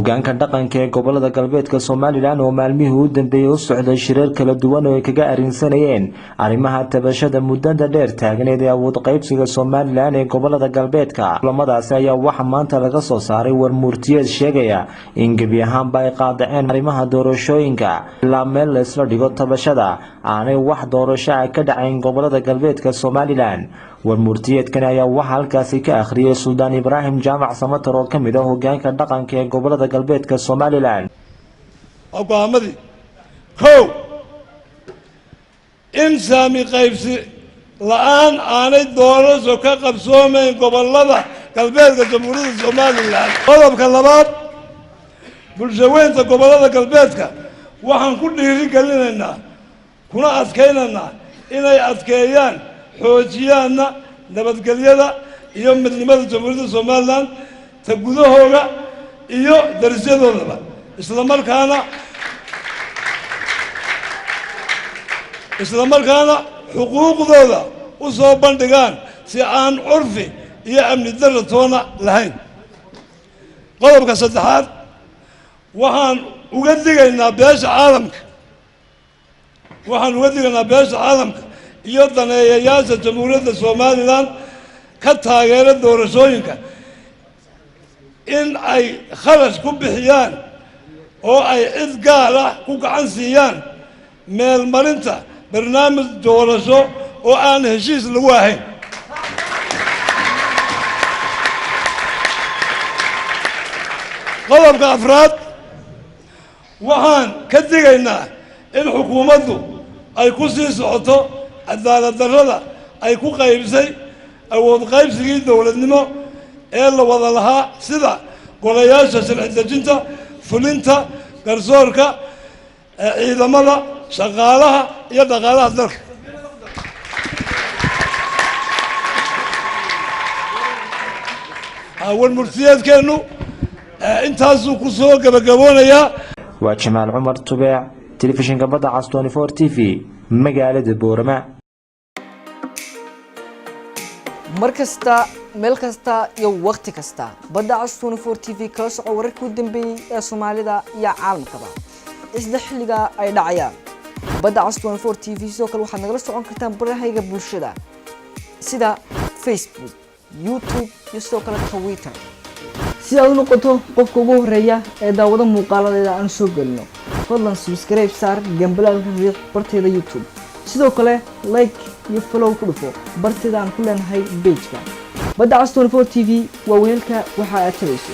hogaanka dhaqanka ee gobolada galbeedka Soomaaliland oo maalmihii u dambeeyay u socday shirar kala duwan oo ay kaga arinsanayeen arrimaha tabashada muddada dheer taagneed ee awood qaybsiga Soomaaliland ee gobolada galbeedka. Kulamadaasi ayaa waxa maanta laga soo saaray warmurtiyeed sheegaya in gebi ahaanba ay qaadaceen arrimaha doorashooyinka ilaa meel la isla dhigo tabashada aanay wax doorasho ah ka dhacayn gobolada galbeedka Soomaaliland. warmurtiyeedkan ayaa waxa halkaasi ka akhriyay Suldaan Ibraahim Jaamac Samatar oo kamid ah hogaanka dhaqanka ee gobolada galbeedka Soomaaliland. Ogaamadi kow in saami qaybsi la'aan aanay doorasho ka qabsoomayn gobolada galbeedka Jamhuuriyadda Soomaaliland. Qodobka labaad bulshaweynta gobolada galbeedka waxaan ku dhiirigelinaynaa kuna adkaynaynaa inay adkeeyaan xoojiyana nabadgelyada iyo midnimada Jamhuuriyadda Soomaaliland ta gudahooda iyo darisyadooda isla markaana xuquuqdooda u soo bandhigaan si aan curfi iyo amni darro toona lahayn. qodobka saddexaad waxaan uga digaynaa beesha caalamka iyo daneeyayaasha Jamhuuriyadda Soomaaliland ka taageera doorashooyinka in ay kharash ku bixiyaan oo ay cid gaar ah ku gacan siiyaan meel marinta barnaamij doorasho oo aan heshiis lagu ahayn. qodobka afraad waxaan ka digaynaa in xukuumaddu ay ku sii socoto cadaalad darrada ay ku qaybsay awood qaybsigii dowladnimo ee la wada lahaa sida golayaasha sharci dejinta fulinta garsoorka ciidamada shaqaalaha iyo dhaqaalaha dalka. warmurtiyeedkeenu intaasuu ku soo gabagaboonayaa. waa Jamaal Cumar Tubeec, telefishinka Badda Cas 24 TV, magaalada Boorama. markasta meel kasta iyo waqti kasta Badda Cas 24 TV kala soco wararkii u dambeeyay ee Soomaalida iyo caalamkaba isla xilliga ay dhacayaan. Badda Cas 24 TV sidoo kale waxaad nagala socon kartaan barahayga bulshada sida Facebook, YouTube iyo sidoo kale Twitter. si aad u noqoto qofka ugu horeeya ee daawada muuqaaladeeda aan soo galno fadlan subscribe saar gambalaalka riix barteeda YouTube. sidoo kale like iyo follow ku dhufo barteeda aan ku leenahay page-ka Badda Cas 24 TV waa weelka waxa aad tabayso.